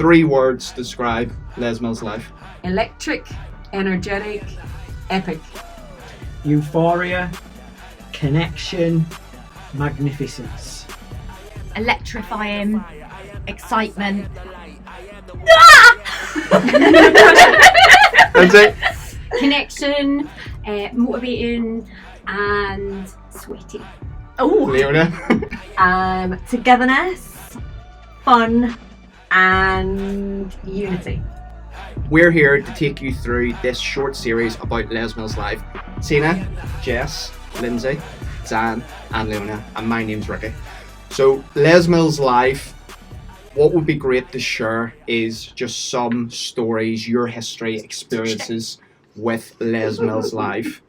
3 words describe Les Mills' life. Electric, energetic, epic. Euphoria, connection, magnificence. Electrifying, excitement. That's it. Connection, motivating, and sweaty. Oh, Leona. Togetherness, fun, and unity. We're here to take you through this short series about Les Mills' life. Tina, Jess, Lindsay, Zan, and Leona, and my name's Ricky. So, Les Mills' life, what would be great to share is just some stories, your history, experiences with Les Mills' life.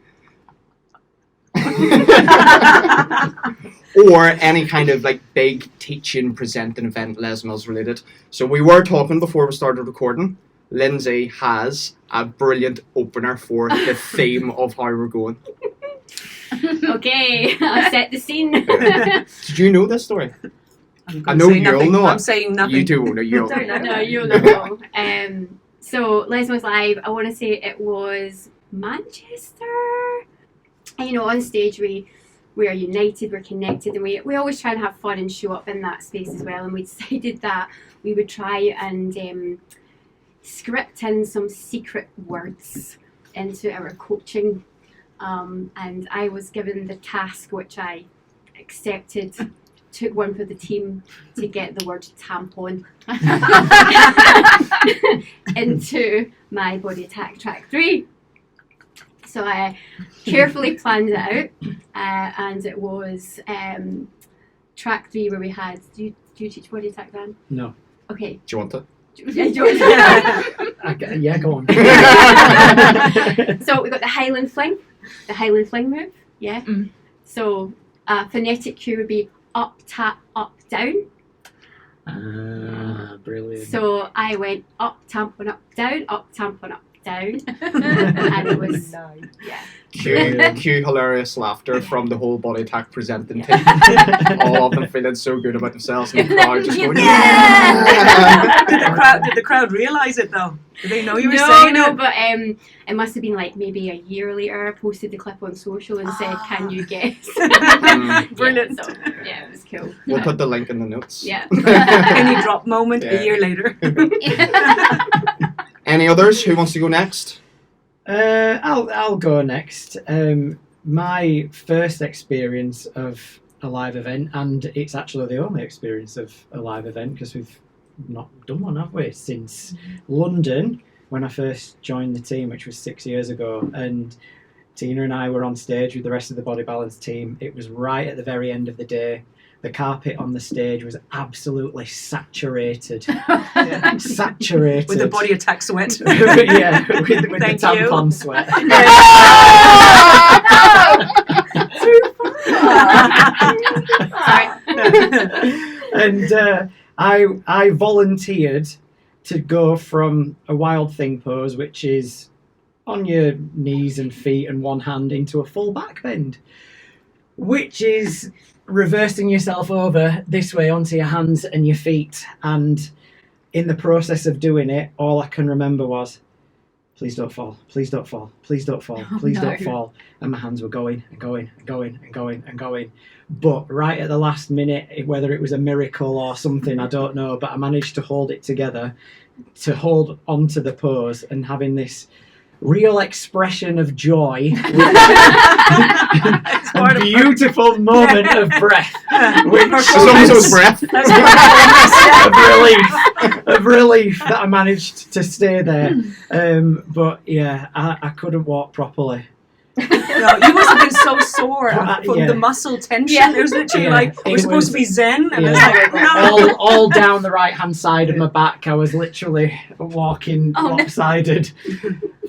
Or any kind of like big teaching, presenting event Les Mills related. So we were talking before we started recording. Lindsay has a brilliant opener for the theme of how we're going. Okay, I'll set the scene. Did you know this story? I know you'll know it. I'm saying nothing. You do know. You'll Don't know. No, you'll know. So Les Mills Live, I want to say it was Manchester. And you know, on stage we are united, we're connected, and we always try and have fun and show up in that space as well. And we decided that we would try and script in some secret words into our coaching. And I was given the task, which I accepted, took one for the team to get the word tampon into my body attack track 3. So I carefully planned it out, and it was track 3 where we had. Do you teach body attack, Dan? No. Okay. Do you want to? Yeah, go on. So we got the Highland Fling move. Yeah. Mm. So phonetic cue would be up, tap, up, down. Brilliant. So I went up, tampon, up, down, down, and it was Cue hilarious laughter from the whole body attack presenting team. All of them feeling so good about themselves, and the crowd just going, Did the crowd realise it though? Did they know you were saying No, it? but it must have been like maybe a year later. I posted the clip on social and said, "Can you guess?" Brilliant. Yeah, it was cool. We'll put the link in the notes. Yeah. Penny drop moment Yeah. a year later. Any others? Who wants to go next? I'll go next. My first experience of a live event, and it's actually the only experience of a live event because we've not done one, have we, since London when I first joined the team, which was 6 years ago. And Tina and I were on stage with the rest of the Body Balance team. It was right at the very end of the day. The carpet on the stage was absolutely saturated. Saturated. With the body attack sweat. Yeah, with the Thank tampon you. sweat. And I volunteered to go from a wild thing pose, which is on your knees and feet and one hand, into a full back bend, which is reversing yourself over this way onto your hands and your feet. And in the process of doing it, all I can remember was, please don't fall, please don't fall, please don't fall, please don't fall. And my hands were going and going and going and going and going. But right at the last minute, whether it was a miracle or something, I don't know, but I managed to hold it together, to hold onto the pose and having this real expression of joy, a beautiful moment of breath, which breath. of relief that I managed to stay there. But yeah, I couldn't walk properly. No, you must have been so sore from the muscle tension. Yeah. It was literally Yeah, we're supposed to be zen, and it's Yeah. like, no. all down the right hand side of my back. I was literally walking lopsided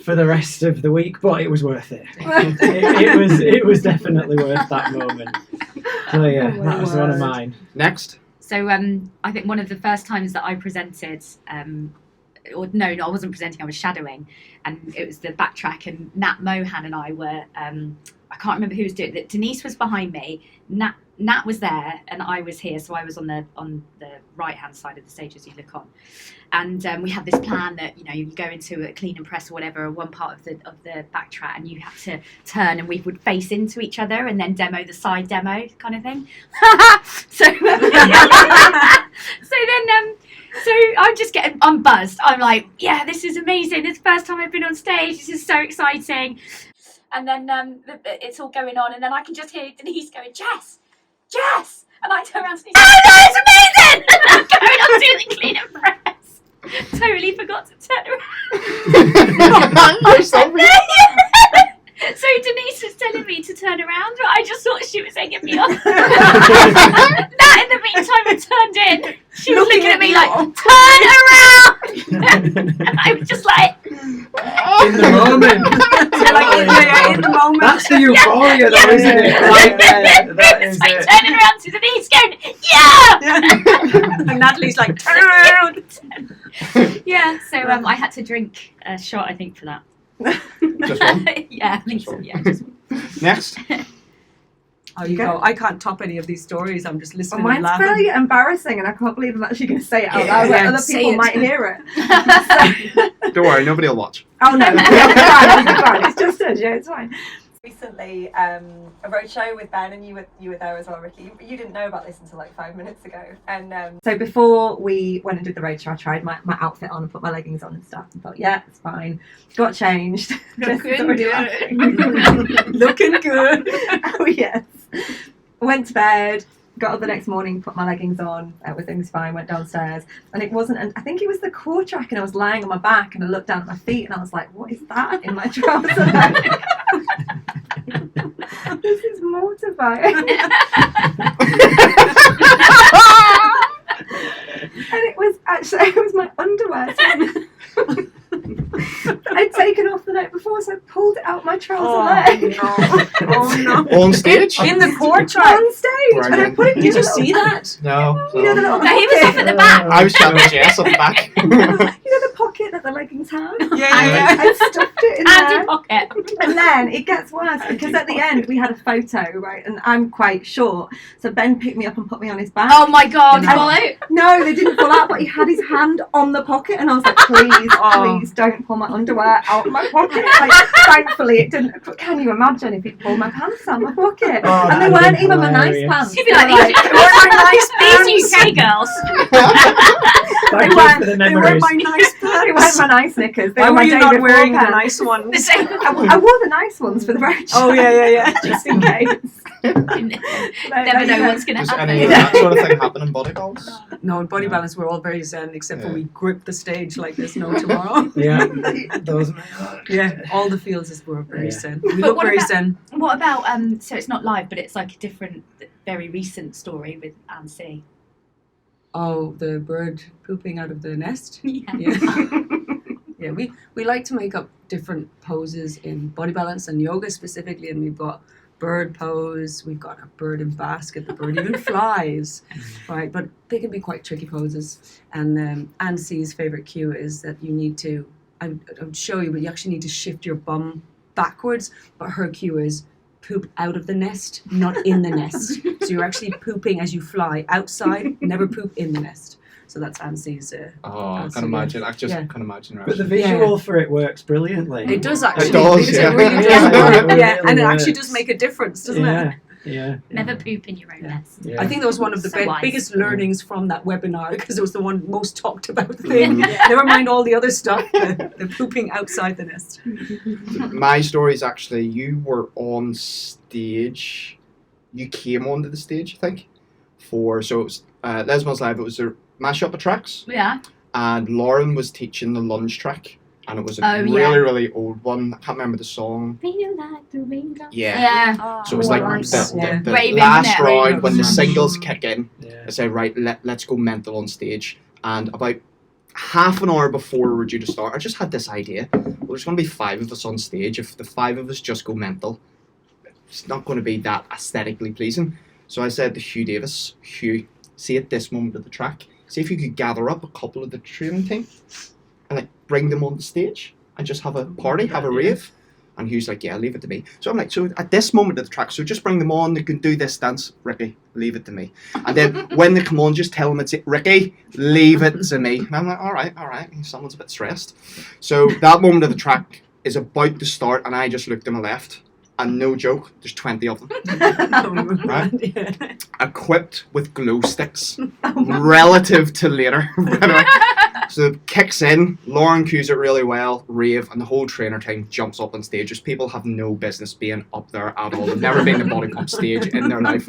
for the rest of the week, but it was worth it. It was definitely worth that moment. So yeah, that was one of mine. Next. So I think one of the first times that I presented, or no, I wasn't presenting, I was shadowing, and it was the backtrack, and Nat Mohan and I were, I can't remember who was doing it. Denise was behind me, Nat Nat was there and I was here, so I was on the right hand side of the stage as you look on, and we had this plan that you go into a clean and press or whatever, one part of the backtrack, and you had to turn and we would face into each other and then demo the side demo kind of thing. So I'm buzzed. I'm like, yeah, this is amazing. It's the first time I've been on stage. This is so exciting. And then it's all going on, and then I can just hear Denise going, Jess! And I turn around to Denise, oh no, it's amazing! And I'm going on doing the clean and press. Totally forgot to turn around. So Denise was telling me to turn around, but I just thought she was egging me on. That in the meantime had turned in. She was looking at me like, turn around! And I was just like... In the moment. In the moment. That's the euphoria though, isn't it? Right there. That is like it. turning around to Denise going, yeah! And Natalie's like, turn around. Yeah, so I had to drink a shot, I think, for that. Just one. Yeah, I think so. Yeah, just one. Next. Oh, you go. I can't top any of these stories. I'm just Well, listening and mine's laughing. really embarrassing, and I can't believe I'm actually going to say it out loud. Yeah, Other say people it. might hear it. Don't worry, nobody will watch. Oh no, it's fine. It's just us. Yeah, it's fine. Recently, a roadshow with Ben, and you were there as well, Ricky. You didn't know about this until like 5 minutes ago. And So before we went and did the roadshow, I tried my outfit on and put my leggings on and stuff, and thought, yeah, it's fine. Got changed. Looking Already good. laughing. Looking good. Oh yes. Went to bed. Got up the next morning, put my leggings on, everything's fine, went downstairs, and it wasn't, and I think it was the core track, and I was lying on my back, and I looked down at my feet, and I was like, what is that in my trouser? This is mortifying. And it was my underwear. I'd taken off the night before, so I pulled it out my trouser leg. Oh no. On stage? In the core track. On stage, and I put it in Did the you little- see that? No. You know the little No, he was pocket? off at the back. I was chatting to Jess at the back. You know the pocket that the leggings have? Yeah. I stuffed it in And there. in pocket. And then it gets worse because at the end we had a photo, right? And I'm quite short, so Ben picked me up and put me on his back. Oh my god, And- fall out. No, they didn't fall out, but he had his hand on the pocket, and I was like, please don't pull my underwear out of my pocket. Like, thankfully, it didn't. Can you imagine if he pulled my pants out of my pocket? Oh, And they that'd weren't be even my nice hilarious. pants. You'd be like, They were these UK girls. Thank you for the They were memories. my nice they weren't pants. my nice knickers. They Why were were my you David not wearing the Bowie pants. nice ones? The same. I wore the nice ones for the roadshow. Oh yeah. Just in case. Never know what's going to Does happen. any of that sort of thing happen in body balance? No, in body Yeah. balance we're all very zen, except for Yeah. we grip the stage like there's no tomorrow. Yeah, those. Yeah, all the feels is we're very Yeah. zen. We But look what very about- zen. What about so it's not live, but it's like a different, very recent story with Anne C. Oh, the bird pooping out of the nest. Yeah. Yeah. Yeah, we like to make up different poses in body balance and yoga specifically, and we've got bird pose, we've got a bird in basket, the bird even flies, right? But they can be quite tricky poses. And Anne C's favourite cue is that you need to, I would show you, but you actually need to shift your bum backwards, but her cue is poop out of the nest, not in the nest. So you're actually pooping as you fly outside, never poop in the nest. So that's Anne C's. Oh, I can Absolutely. imagine. I just Yeah. can imagine. But the Right? visual for it works brilliantly. It does actually. does, It yeah. really does Yeah, work. it Yeah, really and it actually works. does make a difference, doesn't it? Yeah, yeah. Never poop in your own Yeah. nest. Yeah. I think that was one of the So wise. biggest learnings from that webinar because it was the one most talked about thing. Never mind all the other stuff, the pooping outside the nest. My story is actually you were on stage. You came onto the stage, I think, so it was Les Mills Live. It was a mashup of tracks, Yeah. and Lauren was teaching the lunge track, and it was a Oh, really, yeah. really old one. I can't remember the song. Feel like the raindrops. Yeah. Yeah. So it was Oh, like nice. the Raving, last isn't it? round when the Raving. singles kick in. Yeah. I said, right, let's go mental on stage. And about half an hour before we were due to start, I just had this idea. Well, there's going to be 5 of us on stage. If the 5 of us just go mental, it's not going to be that aesthetically pleasing. So I said to Hugh Davis, Hugh, see at this moment of the track, see if you could gather up a couple of the training team and like bring them on the stage and just have a party, have a rave. And he was like, yeah, leave it to me. So I'm like, so at this moment of the track, so just bring them on, they can do this dance. Ricky, leave it to me. And then when they come on, just tell them it's it. Ricky, leave it to me. And I'm like, all right. Someone's a bit stressed. So that moment of the track is about to start, and I just looked to my left, and no joke, there's 20 of them. Right? Yeah. Equipped with glow sticks, relative to later. So it kicks in, Lauren cues it really well, rave, and the whole trainer team jumps up on stage. Just people have no business being up there at all. They've never been to body pump stage in their life,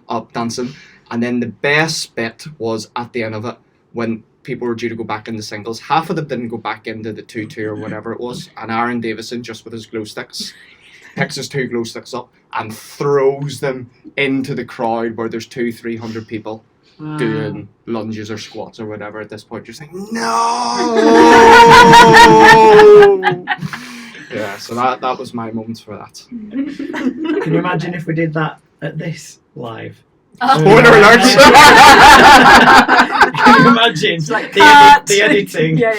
up dancing. And then the best bit was at the end of it, when people were due to go back into singles. Half of them didn't go back into the 2-2 or whatever it was, and Aaron Davison, just with his glow sticks, picks his 2 glow sticks up and throws them into the crowd where there's 200-300 people doing lunges or squats or whatever. At this point, you're saying, no! Yeah, so that was my moment for that. Can you imagine if we did that at this live? Spoiler alert! Can you imagine like, the editing? Yeah.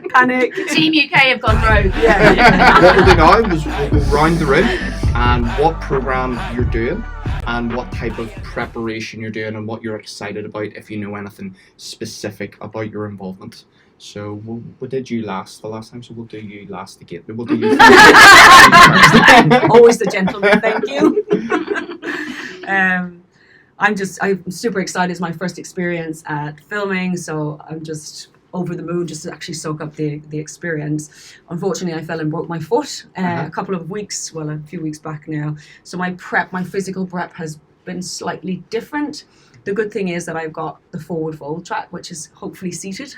Panic. Team UK have gone rogue. Yeah. What we'll do now is we'll go round the room and what programme you're doing and what type of preparation you're doing and what you're excited about, if you know anything specific about your involvement. So we did you last the last time, so we'll do you last again. We'll do you first. Always the gentleman, thank you. I'm super excited. It's my first experience at filming, so I'm just over the moon just to actually soak up the experience. Unfortunately, I fell and broke my foot a few weeks back now. So my physical prep has been slightly different. The good thing is that I've got the forward fold track, which is hopefully seated,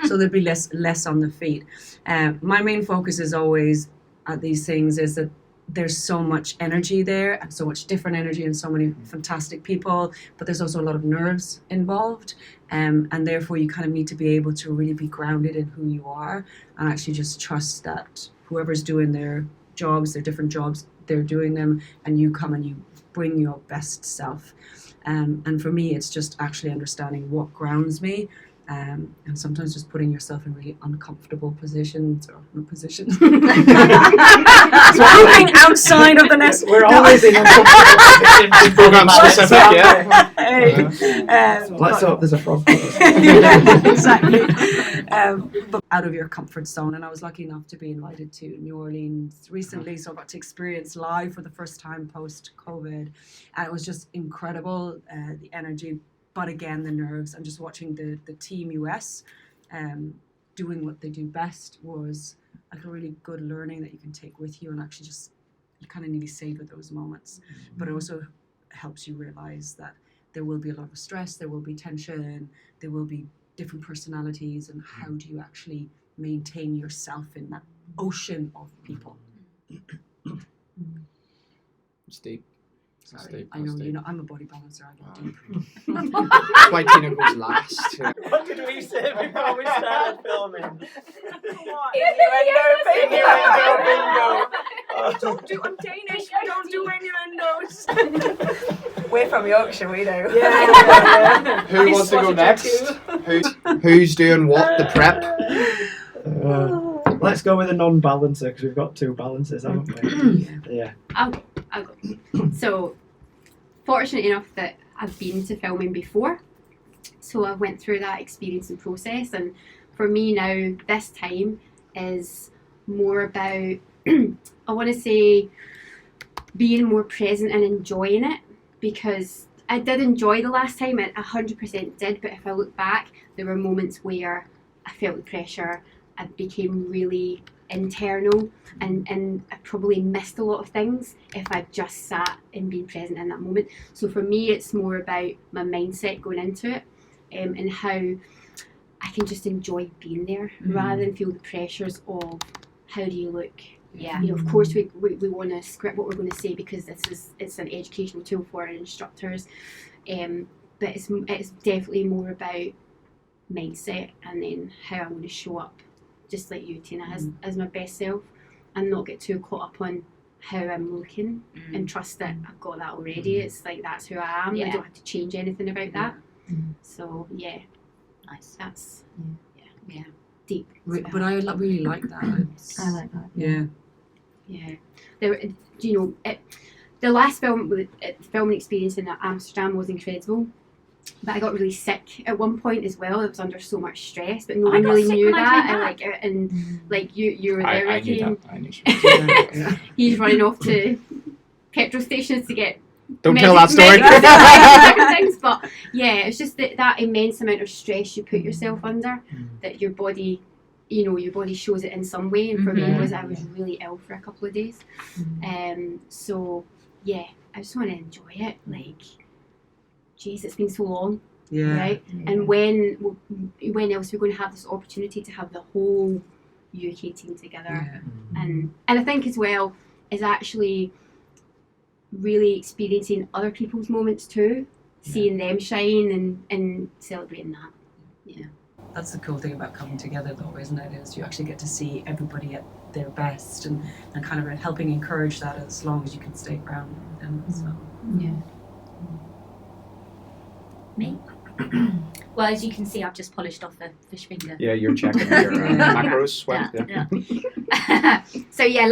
so there'll be less on the feet. My main focus is always at these things is that there's so much energy there and so much different energy and so many fantastic people, but there's also a lot of nerves involved, and therefore you kind of need to be able to really be grounded in who you are and actually just trust that whoever's doing their different jobs, they're doing them, and you come and you bring your best self. And for me, it's just actually understanding what grounds me, and sometimes just putting yourself in really uncomfortable positions moving outside of the nest. We're always in uncomfortable positions. Program specific, yeah. Let's hope there's a frog. Yeah, exactly. But out of your comfort zone, and I was lucky enough to be invited to New Orleans recently, so I got to experience live for the first time post-COVID, and it was just incredible, the energy, but again the nerves, and just watching the Team US doing what they do best was like a really good learning that you can take with you, and actually just you kind of nearly savor those moments. But it also helps you realize that there will be a lot of stress, there will be tension, there will be different personalities, and how do you actually maintain yourself in that ocean of people? It's deep. Sorry, I know, you know, I'm a body balancer, I get deep. That's why Tina goes last. Yeah. What did we say before we started filming? I'm Danish, don't do innuendos. We're from Yorkshire, we know. Yeah. Who wants to go next? Who's doing what? The prep? Let's go with a non-balancer because we've got 2 balancers, haven't we? Yeah. I'll go. So, fortunate enough that I've been to filming before, so I went through that experience and process, and for me now, this time is more about, I want to say, being more present and enjoying it, because I did enjoy the last time, I 100% did, but if I look back, there were moments where I felt the pressure, I became really internal, and I probably missed a lot of things if I just sat and been present in that moment. So for me, it's more about my mindset going into it, and how I can just enjoy being there rather than feel the pressures of how do you look. Yeah, you know, of course we want to script what we're going to say because it's an educational tool for our instructors, but it's definitely more about mindset and then how I'm going to show up, just like you, Tina, as my best self, and not get too caught up on how I'm looking, and trust that I've got that already. It's like that's who I am. I don't have to change anything about that. So yeah, Nice. That's deep. But I really like that. I like that. Yeah. Yeah. There, the last filming experience in Amsterdam was incredible. But I got really sick at one point as well. I was under so much stress, but no I one got really sick knew when I that. came back. Like you were there, I knew Ricky. that. I knew she was. He's running off to petrol stations to get Don't tell that story. things. But yeah, it's just that immense amount of stress you put yourself under, that your body, your body shows it in some way. And for me, Mhm. was I was really ill for a couple of days. So yeah, I just want to enjoy it. Like, geez, it's been so long, Yeah. right? And when else are we going to have this opportunity to have the whole UK team together? Yeah. And I think as well is actually really experiencing other people's moments too, seeing them shine and celebrating that. Yeah. That's the cool thing about coming together, though, isn't it? Is you actually get to see everybody at their best and kind of helping encourage that as long as you can stay grounded. And so, Yeah. Me? Well, as you can see, I've just polished off the fish finger. Yeah, you're checking your macros, sweat. Yeah. Yeah. So yeah,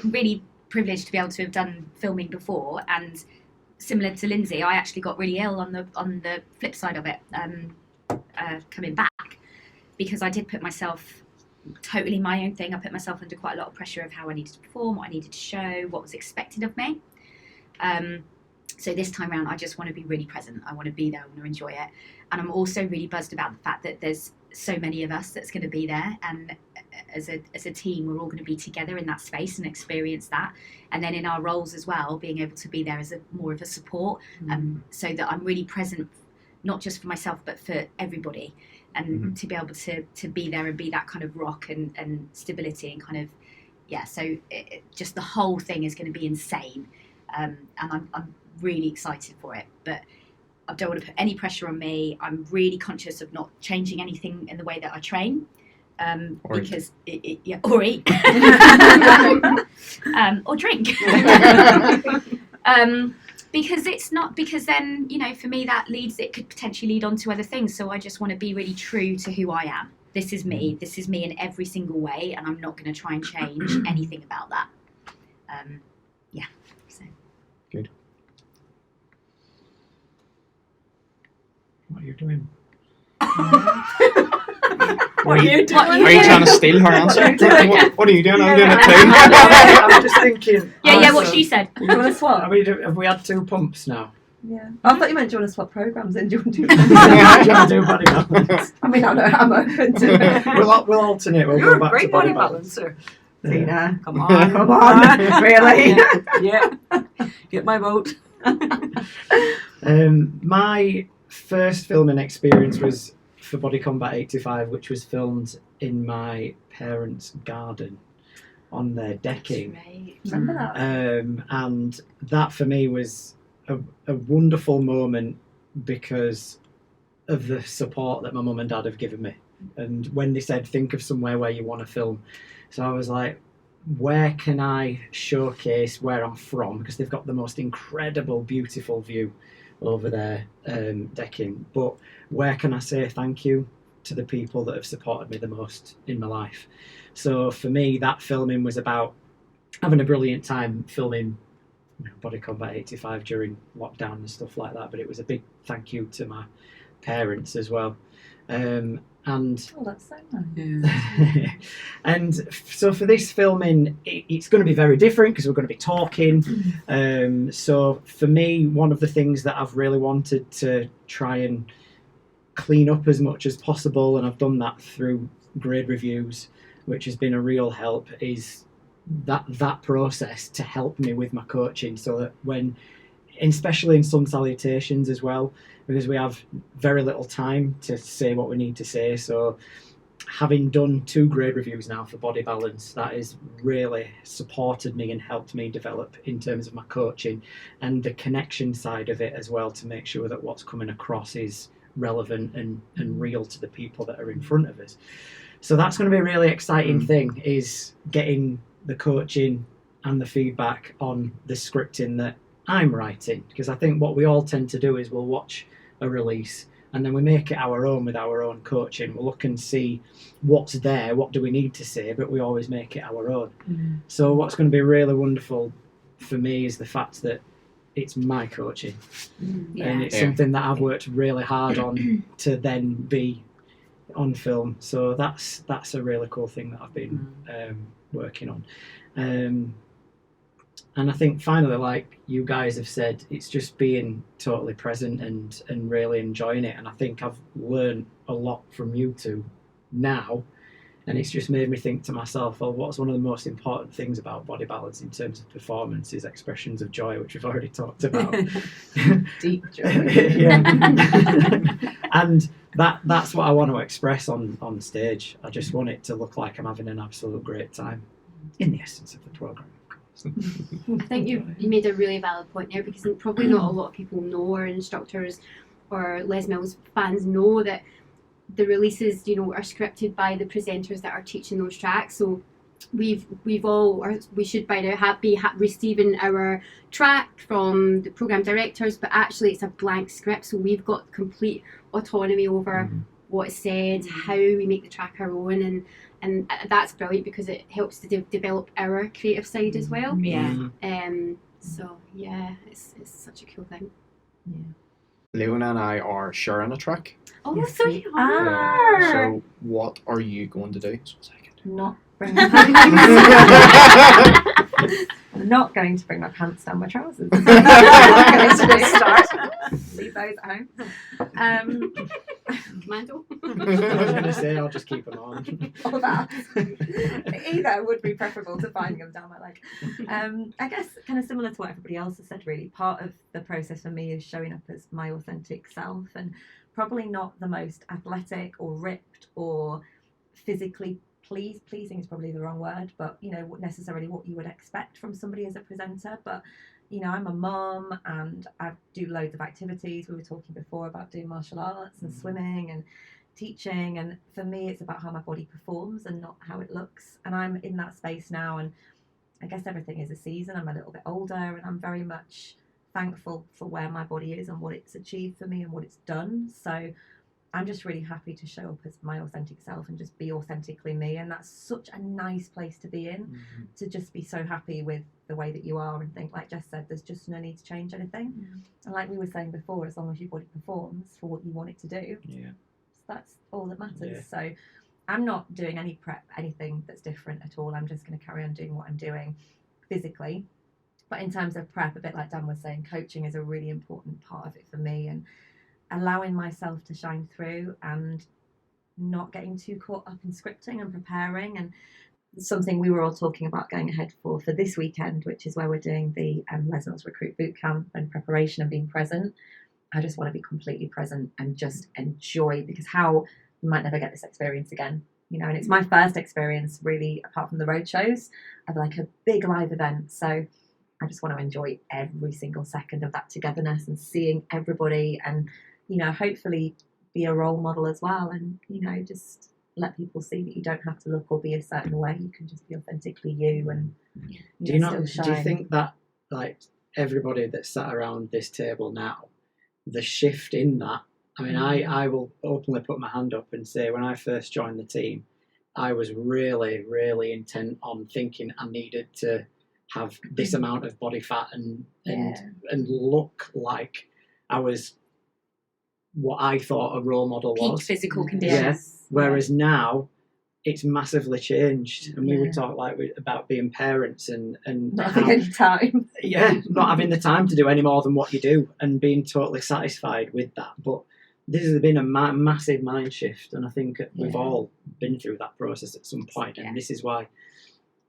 really privileged to be able to have done filming before, and similar to Lindsay, I actually got really ill on the flip side of it, coming back, because I did put myself totally my own thing. I put myself under quite a lot of pressure of how I needed to perform, what I needed to show, what was expected of me. So this time around, I just want to be really present. I want to be there. I want to enjoy it. And I'm also really buzzed about the fact that there's so many of us that's going to be there. And as a team, we're all going to be together in that space and experience that. And then in our roles as well, being able to be there as more of a support, so that I'm really present, not just for myself, but for everybody. And to be able to be there and be that kind of rock and stability and kind of, so just the whole thing is going to be insane. And I'm really excited for it, but I don't want to put any pressure on me. I'm really conscious of not changing anything in the way that I train, because or eat, or drink, because it's not, because then for me it could potentially lead on to other things. So I just want to be really true to who I am. This is me in every single way, and I'm not going to try and change anything about that. So good. What are you doing? What are you doing? Are you trying to steal her answer? What are you doing? I'm doing it too. I'm just thinking. what she said. Do you want to swap? Have we had 2 pumps now? Yeah. I thought you meant do you want to swap programs and do you want to do Do you want to do body balance? I mean, I'm open to it. We'll alternate. We'll You're go a back to great body body balance. balancer. Tina. Come on. Come on. Really? Yeah. Get my vote. My first filming experience was for Body Combat 85, which was filmed in my parents' garden on their decking. Right. Remember that? And that for me was a wonderful moment because of the support that my mum and dad have given me. And when they said, think of somewhere where you want to film. So I was like, where can I showcase where I'm from? Because they've got the most incredible, beautiful view over their decking. But where can I say thank you to the people that have supported me the most in my life? So for me, that filming was about having a brilliant time filming Body Combat 85 during lockdown and stuff like that. But it was a big thank you to my parents as well. And that's so nice. and so for this filming, it's going to be very different because we're going to be talking. So for me, one of the things that I've really wanted to try and clean up as much as possible, and I've done that through grade reviews, which has been a real help, is that process to help me with my coaching, so that when, especially in Sun Salutations as well, because we have very little time to say what we need to say. So having done 2 grade reviews now for Body Balance, that has really supported me and helped me develop in terms of my coaching and the connection side of it as well, to make sure that what's coming across is relevant and real to the people that are in front of us. So that's going to be a really exciting thing, is getting the coaching and the feedback on the scripting that I'm writing, because I think what we all tend to do is we'll watch a release and then we make it our own with our own coaching. We'll look and see what's there, what do we need to say, but we always make it our own. So what's going to be really wonderful for me is the fact that it's my coaching, and it's something that I've worked really hard on to then be on film. So that's a really cool thing that I've been working on. And I think finally, like you guys have said, it's just being totally present and really enjoying it. And I think I've learned a lot from you two now. And it's just made me think to myself, well, what's one of the most important things about body balance in terms of performance is expressions of joy, which we've already talked about. Deep joy. And that's what I want to express on stage. I just want it to look like I'm having an absolute great time in the essence of the programme. I think you made a really valid point there, because probably not a lot of people know, or instructors or Les Mills fans know, that the releases, you know, are scripted by the presenters that are teaching those tracks. So we should by now be receiving our track from the programme directors, but actually it's a blank script, so we've got complete autonomy over what's said, how we make the track our own, and that's brilliant because it helps to develop our creative side as well. So yeah, it's such a cool thing. Leona and I are sharing a track. Oh, Yes, so we you are. So what are you going to do? Not bring my pants. I'm not going to bring my pants down my trousers. Leave those at home. Mando. I was going to say, I'll just keep them on. All that. Either would be preferable to finding them down my leg. I guess kind of similar to what everybody else has said, really. Part of the process for me is showing up as my authentic self, and probably not the most athletic or ripped or physically pleasing is probably the wrong word, but you know, necessarily what you would expect from somebody as a presenter. But you know, I'm a mum and I do loads of activities. We were talking before about doing martial arts and swimming and teaching, and for me it's about how my body performs and not how it looks. And I'm in that space now, and I guess everything is a season. I'm a little bit older, and I'm very much thankful for where my body is and what it's achieved for me and what it's done. So I'm just really happy to show up as my authentic self and just be authentically me. And that's such a nice place to be in, to just be so happy with the way that you are and think, like Jess said, there's just no need to change anything. And like we were saying before, as long as your body performs for what you want it to do, that's all that matters. So I'm not doing any prep, anything that's different at all. I'm just going to carry on doing what I'm doing physically. But in terms of prep, a bit like Dan was saying, coaching is a really important part of it for me, and allowing myself to shine through and not getting too caught up in scripting and preparing. And something we were all talking about going ahead for this weekend, which is where we're doing the Les Mills Recruit Bootcamp and preparation and being present. I just want to be completely present and just enjoy, because how you might never get this experience again, you know. And it's my first experience really, apart from the road shows, of like a big live event. So I just want to enjoy every single second of that togetherness and seeing everybody, and you know, hopefully be a role model as well, and you know, just let people see that you don't have to look or be a certain way. You can just be authentically you, and do you think that, like, everybody that's sat around this table now, the shift in that, I mean, I will openly put my hand up and say, when I first joined the team, I was really, really intent on thinking I needed to have this amount of body fat and look like I was what I thought a role model was. Peak physical conditions. Yeah. Whereas now it's massively changed, and we would talk about being parents and not having any time. Not having the time to do any more than what you do, and being totally satisfied with that. But this has been a massive mind shift, and I think we've all been through that process at some point. And this is why,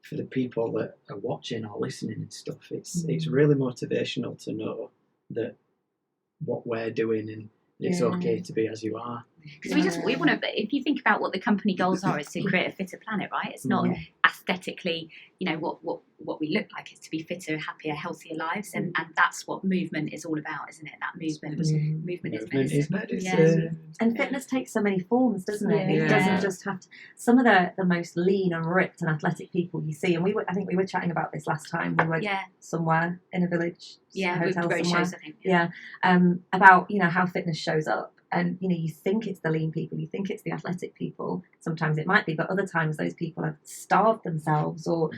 for the people that are watching or listening and stuff, it's really motivational to know that what we're doing, and it's okay to be as you are. Because we want to, if you think about what the company goals are, is to create a fitter planet, right? It's not aesthetically, you know, what we look like. Is to be fitter, happier, healthier lives, and that's what movement is all about, isn't it? That movement is medicine. And fitness takes so many forms, doesn't it? It doesn't just have to. Some of the most lean and ripped and athletic people you see, and I think we were chatting about this last time. We were somewhere in a village, with hotel road somewhere. shows, I think. About, you know, how fitness shows up. And you think it's the lean people, you think it's the athletic people. Sometimes it might be, but other times those people have starved themselves or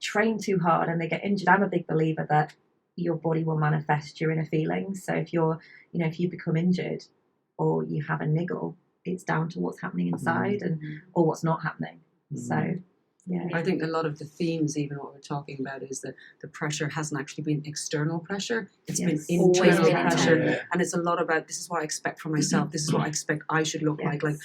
trained too hard and they get injured. I'm a big believer that your body will manifest your inner feelings. So if if you become injured or you have a niggle, it's down to what's happening inside or what's not happening. So yeah, I think a lot of the themes, even what we're talking about, is that the pressure hasn't actually been external pressure. It's Yes. been Always internal been pressure. internal. And it's a lot about, this is what I expect from myself. This is what I expect I should look like. Like,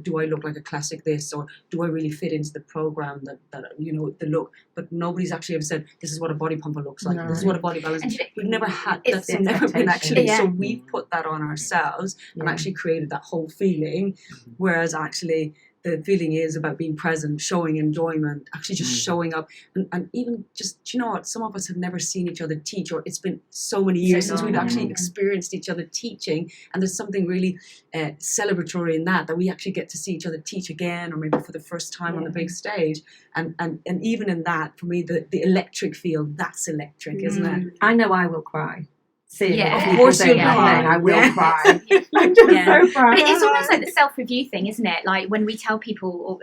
do I look like a classic this? Or do I really fit into the program that the look? But nobody's actually ever said, this is what a body pumper looks like. No. This is what a body balance. And We've never had, it's that's the never been actually. expectation. So we've put that on ourselves and Yeah. actually created that whole feeling. Whereas actually, the feeling is about being present, showing enjoyment, actually just showing up. And even just, do you know what? Some of us have never seen each other teach, or it's been so many years since we've actually experienced each other teaching. And there's something really celebratory in that we actually get to see each other teach again, or maybe for the first time on the big stage. And even in that, for me, the electric feel, that's electric, isn't it? I know I will cry. See, Yeah. Of course you'll cry. cry. I will Yeah. cry. I'm just Yeah. so proud. But it's almost like the self-review thing, isn't it? Like when we tell people, or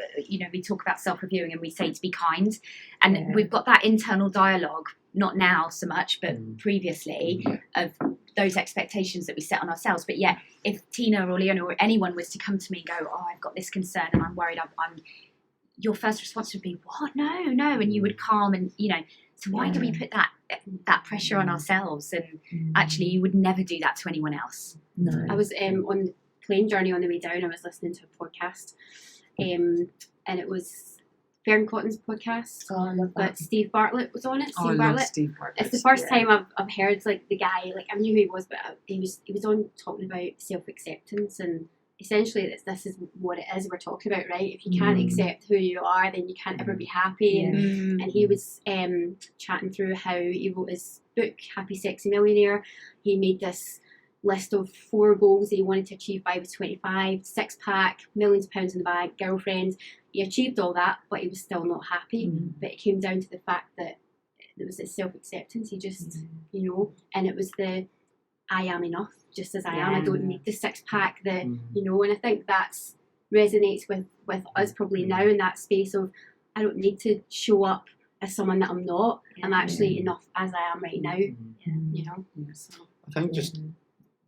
we talk about self-reviewing and we say to be kind, and Yeah. we've got that internal dialogue, not now so much, but previously, of those expectations that we set on ourselves. But yet, if Tina or Leona or anyone was to come to me and go, "Oh, I've got this concern and I'm worried," your first response would be, "What? No," and you would calm and So why do we put that pressure on ourselves? And actually, you would never do that to anyone else. No. I was on the plane journey on the way down. I was listening to a podcast, and it was Fearne Cotton's podcast. Oh, I love that. But Steve Bartlett was on it. Oh, I Steve love Bartlett. Steve Bartlett. It's the first time I've heard the guy. I knew who he was, but he was on talking about self acceptance, and essentially this is what it is we're talking about, right? If you can't accept who you are, then you can't ever be happy. And he was chatting through how he wrote his book Happy Sexy Millionaire. He made this list of 4 goals that he wanted to achieve by he was 25: 6-pack, millions of pounds in the bank, girlfriend. He achieved all that, but he was still not happy. But it came down to the fact that it was his self-acceptance. He just and it was the I am enough just as I am. I don't need the 6-pack, and I think that's resonates with us probably now in that space of I don't need to show up as someone that I'm not. I'm actually enough as I am right now. So. I think just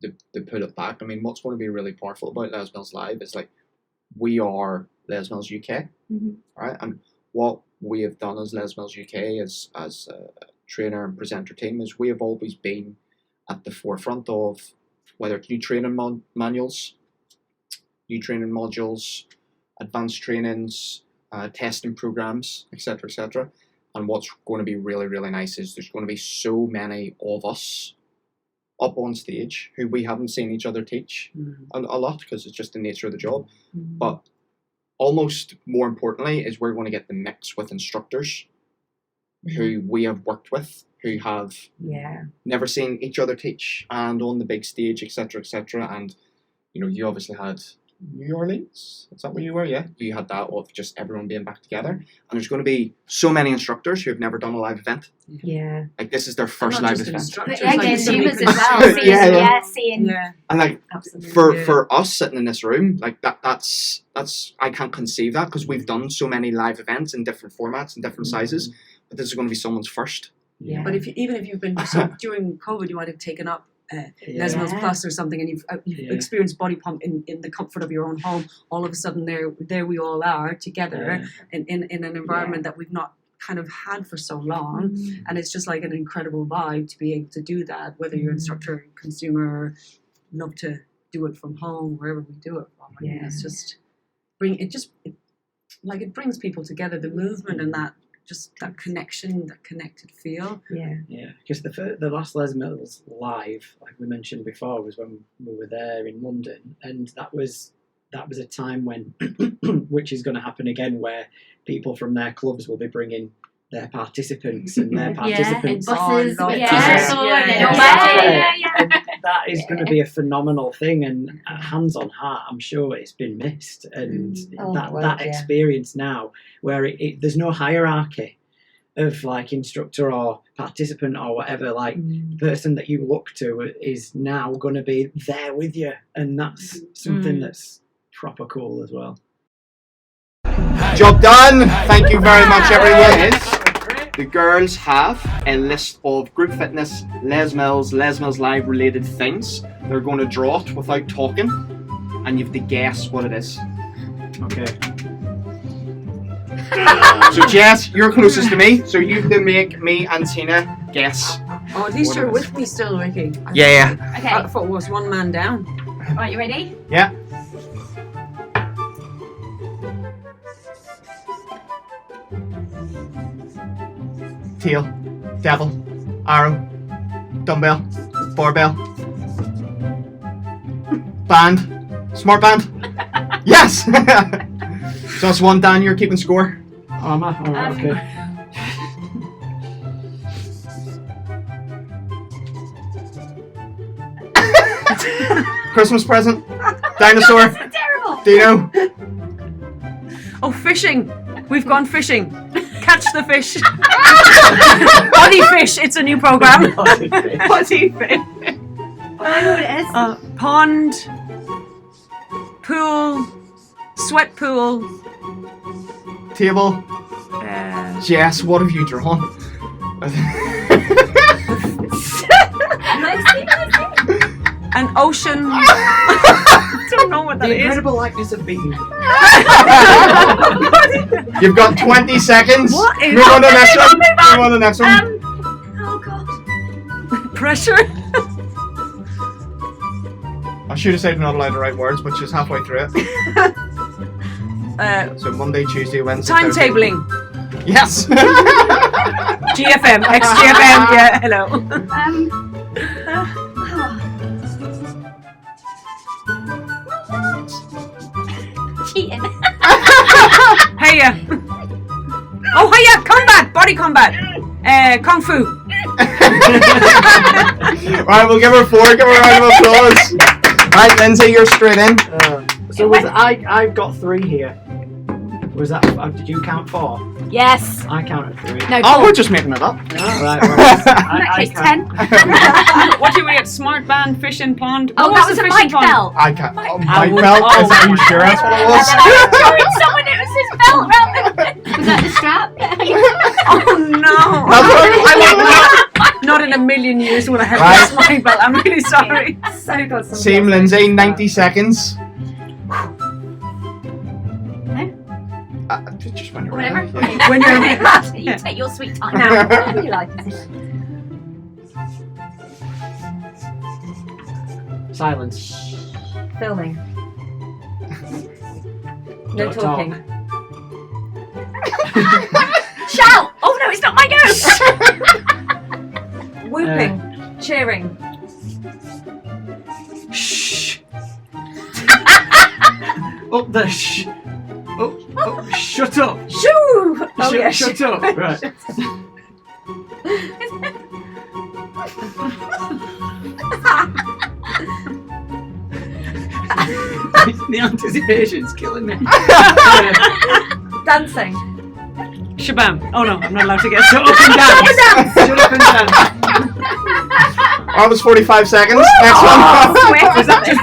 to put it back, I mean, what's going to be really powerful about Les Mills Live is we are Les Mills UK, right? And what we have done as Les Mills UK as a trainer and presenter team is we have always been at the forefront of whether it's new training manuals, new training modules, advanced trainings, testing programs, etc., etc. And what's going to be really, really nice is there's going to be so many of us up on stage who we haven't seen each other teach a lot because it's just the nature of the job. But almost more importantly is we're going to get the mix with instructors who we have worked with, who have never seen each other teach and on the big stage, etc., etc. And you obviously had New Orleans. Is that where you were? Yeah, you had that of just everyone being back together. And there's going to be so many instructors who have never done a live event. Yeah. This is their first live event. But consumers as well. Seeing. And Absolutely. for us sitting in this room, that's I can't conceive that because we've done so many live events in different formats and different sizes. But this is going to be someone's first. Yeah. But even if you've been during COVID, you might have taken up Les Mills Plus or something, and you've experienced body pump in the comfort of your own home. All of a sudden, there we all are together in an environment that we've not kind of had for so long, and it's just like an incredible vibe to be able to do that. Whether you're instructor, consumer, love to do it from home, wherever we do it from. I mean, it's just it brings people together. The movement and that. Just that connection, that connected feel. Yeah, because the last Les Mills Live, like we mentioned before, was when we were there in London, and that was a time when, which is going to happen again, where people from their clubs will be bringing their participants and their participants. Buses, That is going to be a phenomenal thing, and hands on heart, I'm sure it's been missed, and that experience now, where there's no hierarchy, of like instructor or participant or whatever, like the person that you look to is now going to be there with you, and that's something that's proper cool as well. Job done. Thank you very much, everyone. The girls have a list of group fitness, Les Mills Live related things. They're going to draw it without talking, and you have to guess what it is. Okay. So Jess, you're closest to me, so you have to make me and Tina guess. Oh, at least What you're it is. with me still, Ricky. Yeah. Okay. I thought it was one man down. Right, you ready? Yeah. Tail, devil, arrow, dumbbell, barbell, band, smart band. Yes. So that's one, Dan. You're keeping score. Oh, am I? All right, okay. Christmas present, dinosaur, That's terrible. Dino. Oh, fishing. We've gone fishing. Catch the fish. Body fish. It's a new program. Body fish. I know what it is. Pond. Pool. Sweat pool. Table. Jess, what have you drawn? An ocean. I don't know what that The is. incredible likeness of being. You've got 20 seconds. What is Move on to the that? next one. Move on to the next one. Oh god. Pressure. I should have said you're not allowed to write words, but she's halfway through it. So Monday, Tuesday, Wednesday, Thursday. Timetabling. Yes. GFM. XGFM. Yeah. Hello. Cheating. Hiya. Oh, hiya. Combat. Body combat. Kung Fu. Right, we'll give her 4. Give her a round of applause. Right, Lindsay, you're straight in. So was I've got 3 here. Was that? Did you count 4? Yes. I counted 3. No. Oh, 4. we're just making it up. Right. Well, In that case, 10. What do we get? Smart band, fishing pond. Oh, What that was the a fishing mic pond? belt. I can't. Oh, I my would- belt. oh Is that you sure that's what it And was? then I was showing someone it was his belt round the Was that the strap? Oh no! Not in a million years would I have Right. lost my belt. I'm really sorry. So got some. Same Lindsay, 90 seconds. Just when you're Whatever. ready. Okay. When you're ready. You take your sweet time. Now, what do you like? silence. Filming. No Don't talking. Shout! Oh no, it's not my go! Whooping. Cheering. Shh. Up the shh. Oh, shut up. Shoo! Oh yeah. Shut up. Right. The anticipation's killing me. Dancing. Shabam. Oh no, I'm not allowed to get so up and down. Shut up and down. Almost 45 seconds. Next one. Is that just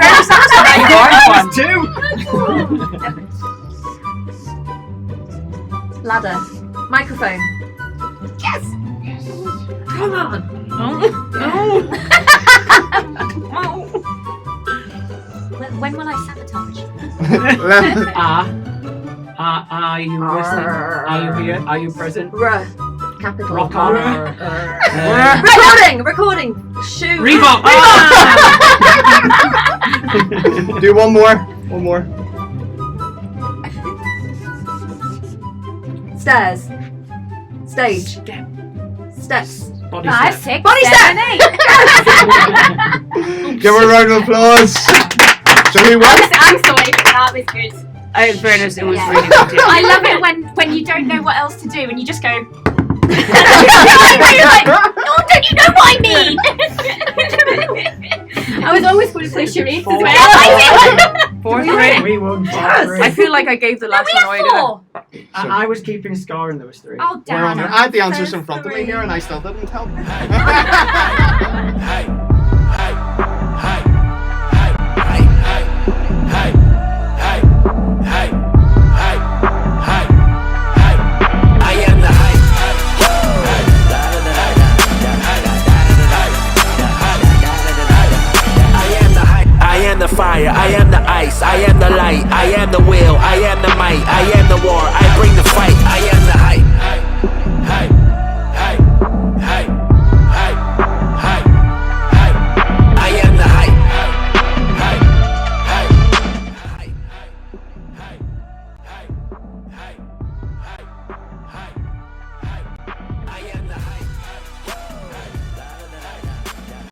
Ladder. Microphone. Yes! Come on. When will I sabotage? Left. Are you listening? Are you here? Are you present? R. Capital. Rock on. Recording. Shoot. Reebok. Do one more. One more. Stairs. Stage. Steps. Body 5, step. 6, Body 7, 8. Give her a round of applause. So who won? I'm sorry, but that was good. In fairness, it was Yeah. really good. Yeah. I love it when you don't know what else to do and you just go. You're like, oh, don't you know what I mean? I was always going to play charades as well. Yeah, I did. 4-3. We won. I feel like I gave the last We one have away. Didn't I? 4. I was keeping score and there was 3. Oh, We're on damn. it. I had the answers Says in front of me 3. here and I still didn't help.